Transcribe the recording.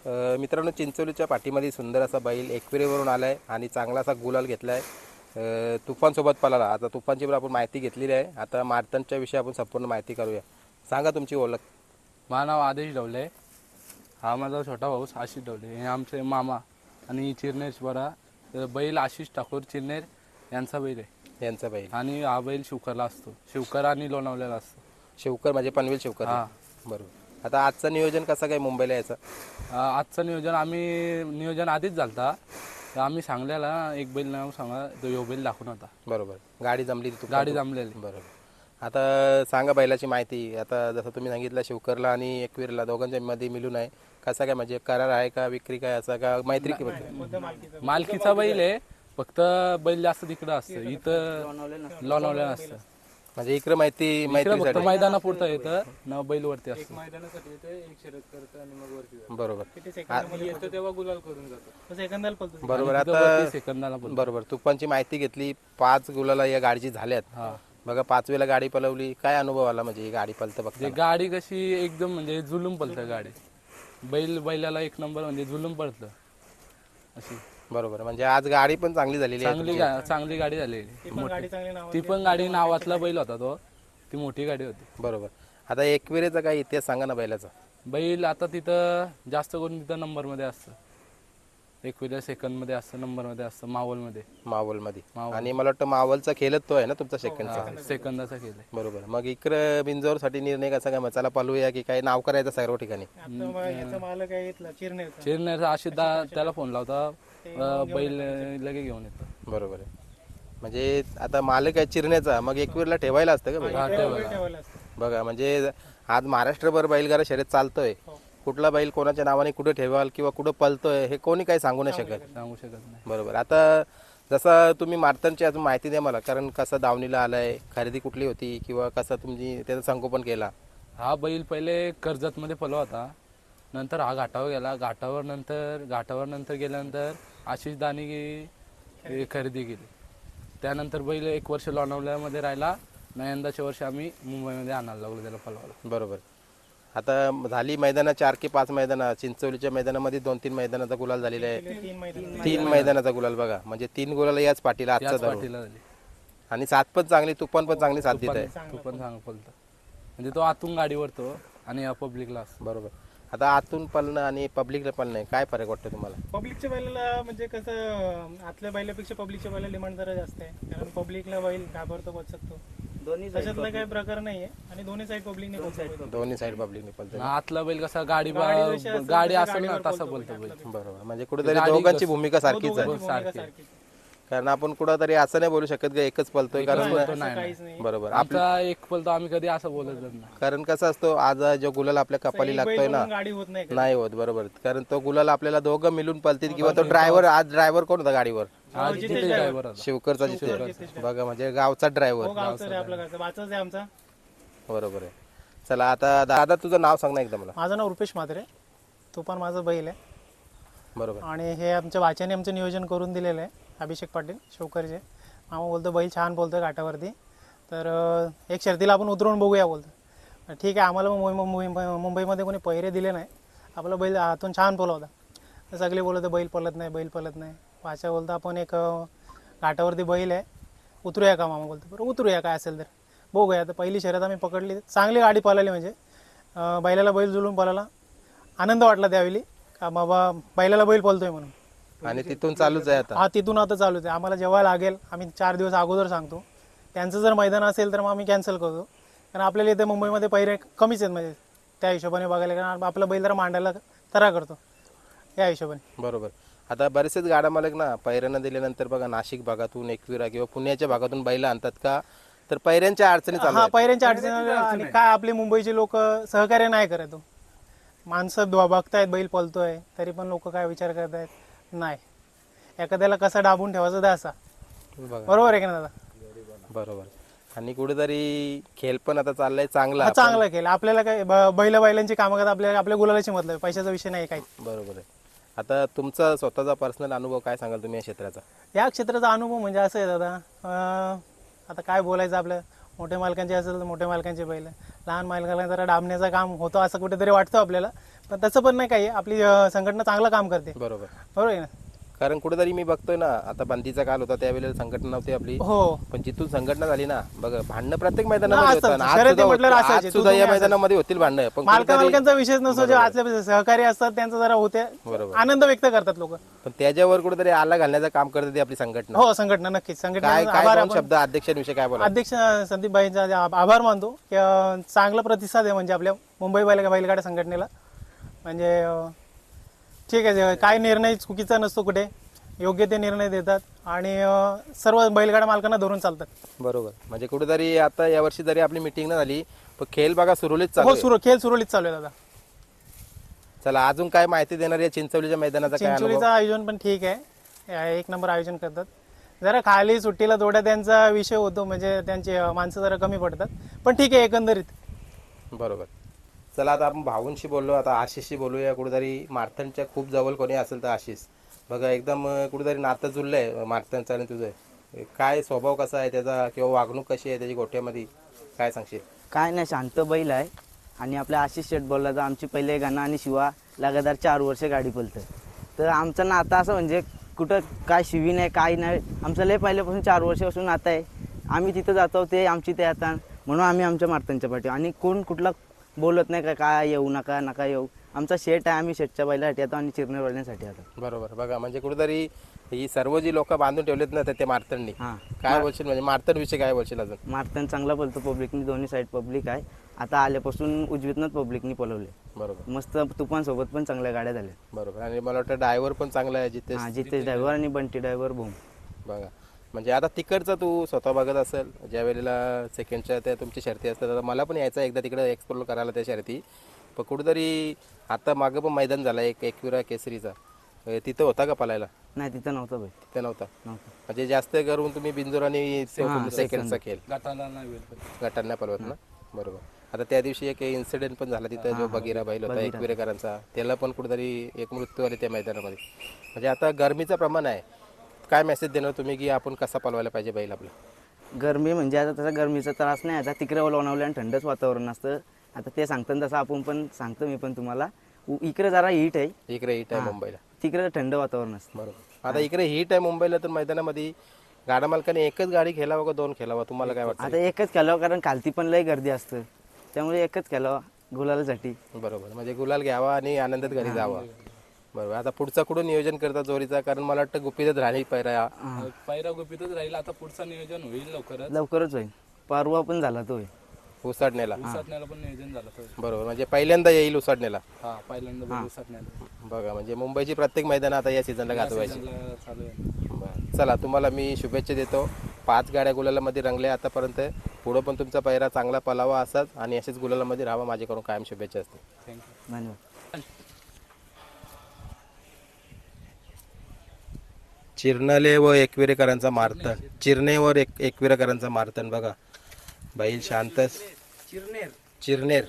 मित्रांनो, चिंचोलीच्या पाठीमध्ये सुंदर असा बैल एकविरेवरून आला आहे आणि चांगला असा गुलाल घेतला आहे. तुफानसोबत पळाला. आता तुफानची पण आपण माहिती घेतलेली आहे. आता मार्तनच्या विषयी आपण संपूर्ण माहिती करूया. सांगा तुमची ओळख. माझं नाव आदेश ढवले. हा माझा छोटा भाऊ आशिष ढवले. हे आमचे मामा आणि चिरनेरबरा बैल आशिष ठाकूर चिरनेर यांचा बैल आहे. यांचा बैल आणि हा बैल शिवकरला असतो. शिवकर आणि लोणावळ्याला असतो. शिवकर म्हणजे पनवेल शिवकर. हा. बरोबर. आता आजचं नियोजन कसं काय मुंबईला यायचं? आजचं नियोजन आधीच झालता. तर आम्ही सांगल्याला एक बैल नाव सांगा, तो यो बैल दाखवून होता. बरोबर. गाडी जमली गाडी जमलेली. बरोबर. आता सांगा बैलाची माहिती. आता जसं तुम्ही सांगितलं शिवकरला आणि एकवीरला दोघांच्या मध्ये मिळून आहे. कसा काय म्हणजे करार आहे का, विक्री काय असा का, मैत्री की मालकीचा बैल आहे. फक्त बैल जास्त तिकडं असतं, इथं लोणावळ्याला असतं. म्हणजे इकडे मैत्री फक्त मैदानापुरतं येतं न बैल वरती असतं. बरोबर. बरोबर. आता सेकंदाला पण बरोबर. तुफानची माहिती घेतली. 5 गुलाला या गाडीची झाल्यात. बघा 5 वेळेला गाडी पळवली. काय अनुभव आला म्हणजे ही गाडी पळतं बघ? गाडी कशी एकदम म्हणजे जुलूम पळतं गाडी. बैलाला एक नंबर म्हणजे जुलूम पळतं अशी. बरोबर. म्हणजे आज गाडी पण चांगली झालेली आहे. चांगली गाडी झालेली. ती पण गाडी नावातला बैल होता तो. ती मोठी गाडी होती. बरोबर. आता एकविरेचा काय इतिहास सांगा ना बैलाचा. बैल आता तिथं जास्त करून तिथं नंबरमध्ये असतं. एकविरा सेकंद मध्ये असतं, नंबर मध्ये असतं, मावलमध्ये. आणि मला वाटतं मावलचा खेळत तो आहे ना तुमचा सेकंडचा. सेकंदाचा खेळ आहे. बरोबर. मग इकडे बिंजोर साठी निर्णय कसा काय, मसाला पालूया की काय नाव करायचं सर्व ठिकाणी? चिरनेरचा आशिष त्याला फोन लावता, बैल लगे घेऊन येतो. बरोबर आहे. म्हणजे आता मालक आहे चिरण्याचा, मग एकवीरला ठेवायला असतं का बैल? बघा म्हणजे आज महाराष्ट्रभर बैलगाडा शर्यत चालतोय. कुठला बैल कोणाच्या नावाने कुठे ठेवाल किंवा कुठं पळतोय हे कोणी काही सांगू नाही शकत. नाही. बरोबर. आता जसं तुम्ही मार्तनची अजून माहिती द्या मला, कारण कसं दावणीला आलाय, खरेदी कुठली होती किंवा कसं तुम्ही त्याचं संगोपन केला? हा बैल पहिले कर्जतमध्ये पळला होता. नंतर हा घाटावर गेला. घाटावर नंतर गेल्यानंतर आशिष दानी खरेदी केली. त्यानंतर बैल 1 वर्ष लोणावळ्यामध्ये राहिला. यंदाच्या वर्षी आम्ही मुंबईमध्ये आणायला लागलो त्याला पळवायला. बरोबर. आता झाली मैदानं 4 की 5 मैदानं. चिंचोलीच्या मैदानामध्ये 2-3 मैदानाचा गुलाल झालेला आहे. 3 मैदानाचा गुलाल. बघा म्हणजे 3 गुलाल याच पाठीला आजचा पाठीला झाली. आणि साथ पण चांगली, तुफान पण चांगली साथ देत आहे. तो पण चांगला पळतो. म्हणजे तो आतून गाडीवर तो आणि पब्लिकला असतो. बरोबर. आता आतून पळणं आणि पब्लिकला पळणं काय फरक वाटतं तुम्हाला? पब्लिकच्या बैलाला म्हणजे कसं, आतल्या बैलापेक्षा पब्लिकच्या बैला डिमांड जरा जास्त आहे. कारण पब्लिकला बैल घाबरतो, बचकतो. त्याच्यातला काही प्रकार नाहीये. आणि दोन्ही साईड पब्लिकने दोन्ही साईड पब्लिकने पळतो. आतला बैल कसा गाडी असेल ना तसा बोलतो बैल. बरोबर. म्हणजे कुठेतरी दोघांची भूमिका सारखीच आहे. कारण आपण कुठेतरी असं नाही बोलू शकत की एकच पळतोय, कारण बरोबर आपला एक पळतो आम्ही कधी असं बोलत नाही. कारण कसं असतो, आज जो गुलाल आपल्या कपाली लागतोय ना, गाडी होत नाही होत. बरोबर. कारण तो गुलाल आपल्याला दोघं मिळून पळतील. किंवा तो ड्रायव्हर, आज ड्रायव्हर कोण होता गाडीवर? शिवकरचा जिथे. बघा म्हणजे गावचा ड्रायव्हर. बरोबर आहे. चला आता दादा तुझं नाव सांग ना एकदा मला. माझं नाव रुपेश म्हात्रे. तो पण माझा बैल आहे. बरोबर. आणि हे आमच्या वाच्याने आमचं नियोजन करून दिलेलं आहे. अभिषेक पाटील शिवकरचे मामा बोलतो बैल छान बोलतोय घाटावरती, तर एक शर्तीला आपण उतरवून बघूया बोलतो. ठीक आहे. आम्हाला मुंबईमध्ये कोणी पहिरे दिले नाही. आपला बैल हातून छान पळवता. तर सगळे बोलत बैल पळत नाही. वाचा बोलतो आपण एक घाटावरती बैल आहे, उतरूया का मामा बोलतो. बरं उतरूया काय असेल तर बघूया. तर पहिली शर्यत आम्ही पकडली. चांगली गाडी पळाली. म्हणजे बैलाला बैल जुळून पळाला. आनंद वाटला त्यावेळी का बाबा बैलाला बैल पळतोय म्हणून. आणि तिथून चालूच आहे आता. हा तिथून आता चालूच आहे. आम्हाला जेव्हा लागेल आम्ही 4 दिवस अगोदर सांगतो. त्यांचं जर मैदान असेल तर मग आम्ही कॅन्सल करतो. कारण आपल्याला इथे मुंबईमध्ये पहिरे कमीच आहेत. म्हणजे त्या हिशोबाने बघायला, कारण आपला बैल जरा मांडायला तरा करतो या हिशोबाने. बरोबर. आता बरेचसेच गाडा मालक ना पैऱ्यांना दिल्यानंतर बघा नाशिक भागातून, एकविरा किंवा पुण्याच्या भागातून बैल आणतात का, तर पैऱ्यांच्या अडचणी चालू आहेत. पैऱ्यांच्या अडचणी. आणि काय आपले मुंबईचे लोक सहकार्य नाही करत. माणसं बघतायत बैल पळतोय तरी पण लोक काय विचार करतायत, नाही एखाद्याला कसा दाबून ठेवायचा द्यासा. बरोबर आहे की ना दादा? बरोबर. आणि कुठेतरी खेळ पण आता चाललाय चांगला खेळ. आपल्याला काय बैलांची कामं करत, आपल्या गुलालाची मतलब, पैशाचा विषय नाही काही. बरोबर आहे. आता तुमचा स्वतःचा पर्सनल अनुभव काय सांगाल तुम्ही या क्षेत्राचा? या क्षेत्राचा अनुभव म्हणजे असं आहे दादा, आता काय बोलायचं, आपलं मोठ्या मालकांचे असेल तर मोठ्या मालकांचे बैल, लहान मालकाला जरा डाबण्याचं काम होतं असं कुठेतरी वाटतं आपल्याला. पण तसं पण नाही काही, आपली संघटना चांगलं काम करते. बरोबर. बरोबर आहे ना. कारण कुठेतरी मी बघतोय ना, आता बंदीचा काल होता त्यावेळेला संघटना नव्हती आपली, हो पण जिथून संघटना झाली ना, बघा भांडणं प्रत्येक मैदानामध्ये असतात. होतात. आज शर्यती सुद्धा म्हटल्यावर होतं. असायचे. आज सुद्धा तू या तुम्ही मैदानामध्ये होतील भांडणं, पण मालकांचा विषयच नसतो, जे आतले सहकारी असतात त्यांचा जरा होते, बरोबर. आनंद व्यक्त करतात लोक. पण त्याच्यावर कुठेतरी आला घालण्याचं काम करते ती आपली संघटना. हो संघटना नक्कीच. काय संघटना काय आभार दोन आपण शब्द अध्यक्षांविषयी काय बोला? अध्यक्ष संदीप भाईंचा आभार मानतो की चांगला प्रतिसाद आहे म्हणजे आपल्या मुंबई बैलगाड्या संघटनेला. म्हणजे ठीक आहे, काय निर्णय चुकीचा नसतो, कुठे योग्य ते निर्णय देतात आणि सर्व बैलगाडा मालकांना धरून चालतात. बरोबर. म्हणजे कुठेतरी आता यावर्षी जरी आपली मिटिंग न झाली, पण खेळ बघा सुरळीत चालू हो आहे. खेळ सुरळीत चालू आहे दादा. चला अजून काय माहिती देणार या चिंचवलीच्या मैदानाचा काय अनुभव? चिंचोलीचं आयोजन पण ठीक आहे, एक नंबर आयोजन करतात. जरा खाली सुट्टीला थोडा त्यांचा विषय होतो, म्हणजे त्यांची माणसं जरा कमी पडतात, पण ठीक आहे एकंदरीत. बरोबर. चला आता आपण भाऊंशी बोललो, आता आशिषशी बोलूया. कुठेतरी मार्थनच्या खूप जवळ कोणी असेल तर आशिष बघा, एकदम कुठेतरी नातं जुळलंय मार्थनचं आणि तुझं. काय स्वभाव कसा आहे त्याचा, किंवा वागणूक कशी आहे त्याची गोठ्यामध्ये, काय सांगशील? काय नाही, शांत बैल आहे. आणि आपल्या आशिष शेट बोलला तर आमची पहिले गाणं आणि शिवा लगातार 4 वर्ष गाडी पळतं. तर आमचं नातं असं म्हणजे कुठं काय शिवी नाही, काय नाही, आमचं लय पहिल्यापासून 4 वर्षापासून नातं आहे. आम्ही तिथं जातो, ते आमची ते येतात, म्हणून आम्ही आमच्या मार्तनच्या पाठी. आणि कोण कुठला बोलत नाही का काय येऊ नका नका येऊ. आमचा शेट आहे, आम्ही शेटच्या बैलासाठी येतो आणि चिरणे बैलांसाठी येतो. बरोबर. बघा म्हणजे कुठेतरी ही सर्व जी लोक बांधून ठेवलेत ना ते मार्थननी, हां, काय बोलशील? म्हणजे मार्थन विषयी काय बोलशील अजून? मार्तन चांगला बोलतो, पब्लिकनी दोन्ही साईड पब्लिक आहे. आता आल्यापासून उजवीतनंच पब्लिकनी पळवले. बरोबर. मस्त तुफानसोबत पण चांगल्या गाड्या झाल्या. बरोबर. आणि मला वाटतं ड्रायव्हर पण चांगला आहे जिथे. हां, जितेश ड्रायव्हर आणि बंटी ड्रायव्हर भूम. बघा म्हणजे आता तिकडचा तू स्वतः बघत असेल, ज्या वेळेला सेकंडच्या त्या तुमची शर्ती असतात, आता मला पण यायचं एकदा तिकडे एक्सप्लोर करायला त्या शर्ती. पण कुठेतरी आता मागं पण मैदान झाला एकविरा केसरीचा, तिथं होता का पळायला? नाही, तिथं नव्हतं भाई, तिथं नव्हता. नव्हतं. म्हणजे जास्त करून तुम्ही बिंजोर आणि सेकंडचा खेळ गटाला नाही वेळ पडत. गटांना पळवत ना. बरोबर. आता त्या दिवशी एक इन्सिडेंट पण झाला तिथं, जो बगीरा बैल होता एकविरेकरांचा, त्याला पण कुठेतरी एक मृत्यू आले त्या मैदानामध्ये. म्हणजे आता गरमीचं प्रमाण आहे, काय मेसेज देणार तुम्ही की आपण कसा पळवायला पाहिजे बैल आपला? गरमी म्हणजे आता तसा गरमीचा त्रास नाही. आता तिकडे लोणावले आणि थंडच वातावरण असतं. आता ते सांगतात तसं आपण पण सांगतो मी पण तुम्हाला. इकडे जरा हीट आहे, इकडे हीट आहे मुंबईला, तिकडे थंड वातावरण असतं. बरोबर. आता इकडे हीट आहे मुंबईला, तर मैदानामध्ये गाडा मालकाने एकच गाडी खेळावं का 2 खेळावं, तुम्हाला काय वाटतं? आता एकच केलं, कारण खालती पण लय गर्दी असतं, त्यामुळे एकच केलं गुलालासाठी. बरोबर. म्हणजे गुलाल घ्यावा आणि आनंदात घरी जावा. बरोबर. आता पुढचा कुठं नियोजन करता जोरीचा? कारण मला वाटतं गुपितच राहिली पैरा. पायरा गुपितच राहील. आता पुढचं नियोजन होईल लवकरच होईल. परवा पण झाला तो होईल. उसाडण्याला. उसाटण्याला पण नियोजन झालं तर. बरोबर. म्हणजे पहिल्यांदा येईल उसाडण्याला. हा, पहिल्यांदा बैल उसाटण्याला बघा म्हणजे मुंबईची प्रत्येक मैदान आता या सीझनला गाजवायची. चालू आहे. बरं. चला तुम्हाला मी शुभेच्छा देतो. 5 गाड्या गुलालामध्ये रंगल्या आतापर्यंत. पुढं पण तुमचा पैरा चांगला पलावा असाच आणि असेच गुलालामध्ये राहावा, माझ्याकडून कायम शुभेच्छा असते. थँक्यू. धन्यवाद. चिरणाले व एकविरेकरांचा मारतन, चिरणेवर एकविरेकरांचा मारतन. बघा बैल शांत, चिरनेर